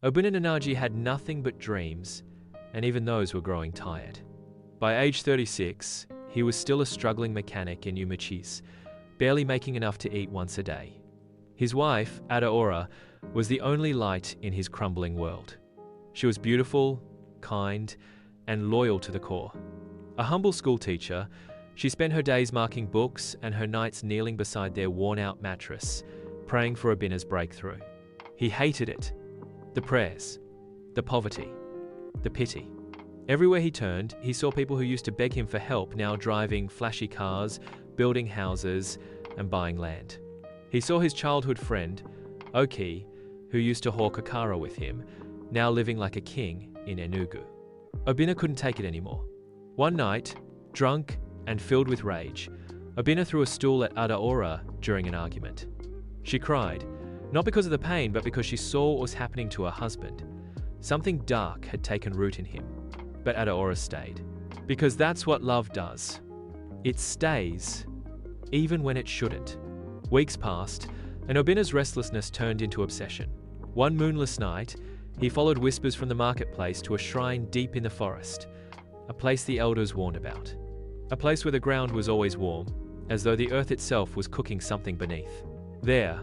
Obinna had nothing but dreams, and even those were growing tired. By age 36, he was still a struggling mechanic in Umachis, barely making enough to eat once a day. His wife, Adaora, was the only light in his crumbling world. She was beautiful, kind, and loyal to the core. A humble schoolteacher, she spent her days marking books and her nights kneeling beside their worn-out mattress, praying for Obinna's breakthrough. He hated it. The prayers, the poverty, the pity. Everywhere he turned, he saw people who used to beg him for help now driving flashy cars, building houses, and buying land. He saw his childhood friend, Oki, who used to hawk a kara with him, now living like a king in Enugu. Obinna couldn't take it anymore. One night, drunk and filled with rage, Obinna threw a stool at Adaora during an argument. She cried, not because of the pain, but because she saw what was happening to her husband. Something dark had taken root in him. But Adaora stayed. Because that's what love does. It stays, even when it shouldn't. Weeks passed, and Obinna's restlessness turned into obsession. One moonless night, he followed whispers from the marketplace to a shrine deep in the forest, a place the elders warned about. A place where the ground was always warm, as though the earth itself was cooking something beneath. There,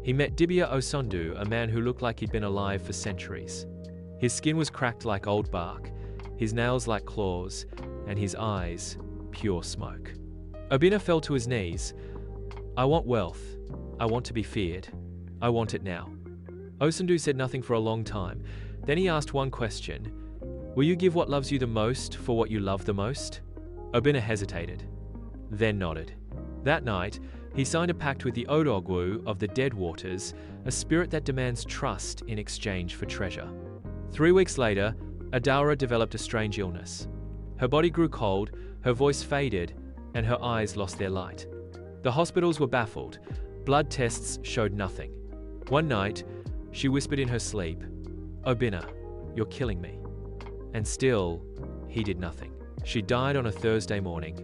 he met Dibia Osundu, a man who looked like he'd been alive for centuries. His skin was cracked like old bark, his nails like claws, and his eyes pure smoke. Obinna fell to his knees. I want wealth. I want to be feared. I want it now. Osundu said nothing for a long time. Then he asked one question. Will you give what loves you the most for what you love the most? Obinna hesitated, then nodded. That night, he signed a pact with the Odogwu of the Dead Waters, a spirit that demands trust in exchange for treasure. 3 weeks later, Adaora developed a strange illness. Her body grew cold, her voice faded, and her eyes lost their light. The hospitals were baffled. Blood tests showed nothing. One night, she whispered in her sleep, Obinna, you're killing me. And still, he did nothing. She died on a Thursday morning.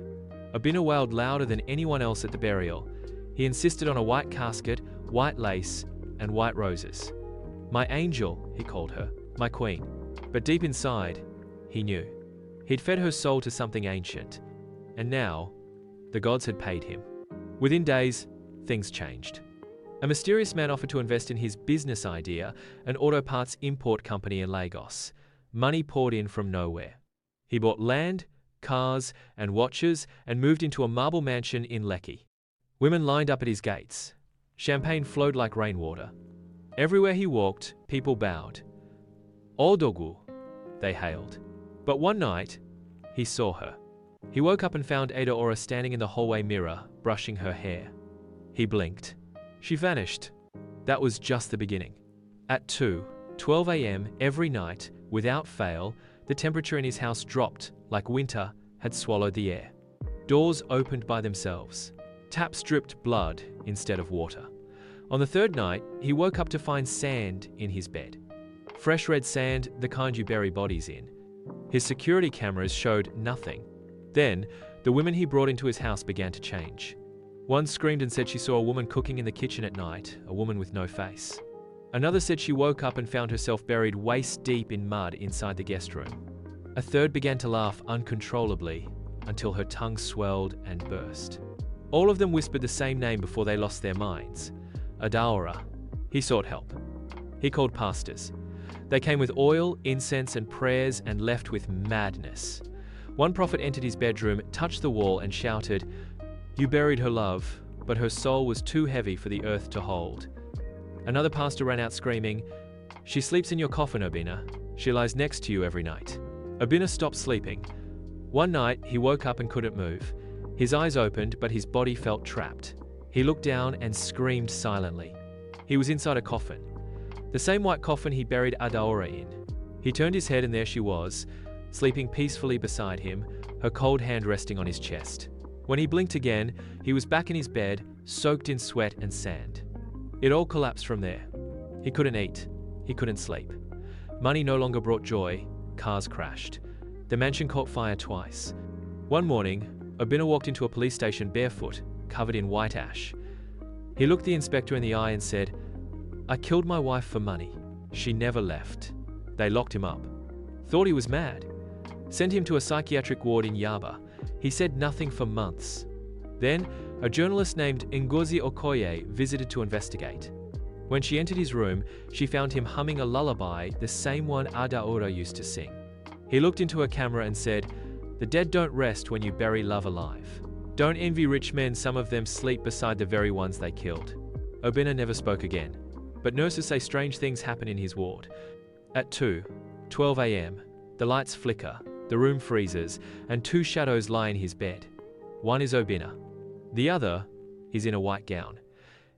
Obinna wailed louder than anyone else at the burial. He insisted on a white casket, white lace, and white roses. My angel, he called her, my queen. But deep inside, he knew. He'd fed her soul to something ancient. And now, the gods had paid him. Within days, things changed. A mysterious man offered to invest in his business idea, an auto parts import company in Lagos. Money poured in from nowhere. He bought land, cars, and watches and moved into a marble mansion in Lekki. Women lined up at his gates. Champagne flowed like rainwater. Everywhere he walked, people bowed. Odogwu, they hailed. But one night, he saw her. He woke up and found Adaora standing in the hallway mirror, brushing her hair. He blinked. She vanished. That was just the beginning. At 2:12 a.m. every night, without fail, the temperature in his house dropped like winter had swallowed the air. Doors opened by themselves. Taps dripped blood instead of water. On the third night, he woke up to find sand in his bed. Fresh red sand, the kind you bury bodies in. His security cameras showed nothing. Then, the women he brought into his house began to change. One screamed and said she saw a woman cooking in the kitchen at night, a woman with no face. Another said she woke up and found herself buried waist deep in mud inside the guest room. A third began to laugh uncontrollably until her tongue swelled and burst. All of them whispered the same name before they lost their minds. Adaora. He sought help. He called pastors. They came with oil, incense, and prayers and left with madness. One prophet entered his bedroom, touched the wall, and shouted, "You buried her love, but her soul was too heavy for the earth to hold." Another pastor ran out screaming, "She sleeps in your coffin, Obinna. She lies next to you every night." Obinna stopped sleeping. One night, he woke up and couldn't move. His eyes opened, but his body felt trapped. He looked down and screamed silently. He was inside a coffin. The same white coffin he buried Adaora in. He turned his head and there she was, sleeping peacefully beside him, her cold hand resting on his chest. When he blinked again, he was back in his bed, soaked in sweat and sand. It all collapsed from there. He couldn't eat. He couldn't sleep. Money no longer brought joy. Cars crashed. The mansion caught fire twice. One morning, Obinna walked into a police station barefoot, covered in white ash. He looked the inspector in the eye and said, "I killed my wife for money. She never left. They locked him up. Thought he was mad. Sent him to a psychiatric ward in Yaba. He said nothing for months. Then, a journalist named Ngozi Okoye visited to investigate. When she entered his room, she found him humming a lullaby, the same one Adaora used to sing. He looked into her camera and said, "The dead don't rest when you bury love alive. Don't envy rich men, some of them sleep beside the very ones they killed." Obinna never spoke again, but nurses say strange things happen in his ward. At 2:12 a.m., the lights flicker, the room freezes, and two shadows lie in his bed. One is Obinna. The other is in a white gown.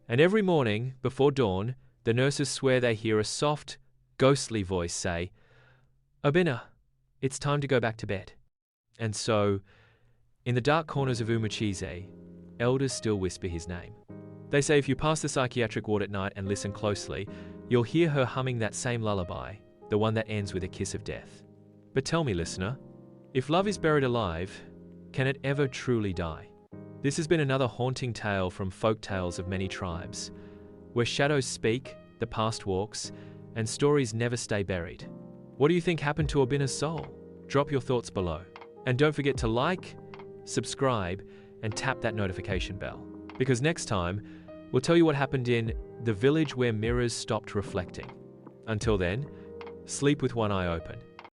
And every morning, before dawn, the nurses swear they hear a soft, ghostly voice say, "Obinna, it's time to go back to bed." And so, in the dark corners of Umuchize, elders still whisper his name. They say if you pass the psychiatric ward at night and listen closely, you'll hear her humming that same lullaby, the one that ends with a kiss of death. But tell me, listener, if love is buried alive, can it ever truly die? This has been another haunting tale from Folktales of Many Tribes, where shadows speak, the past walks, and stories never stay buried. What do you think happened to Obinna's soul? Drop your thoughts below. And don't forget to like, subscribe, and tap that notification bell. Because next time, we'll tell you what happened in the village where mirrors stopped reflecting. Until then, sleep with one eye open.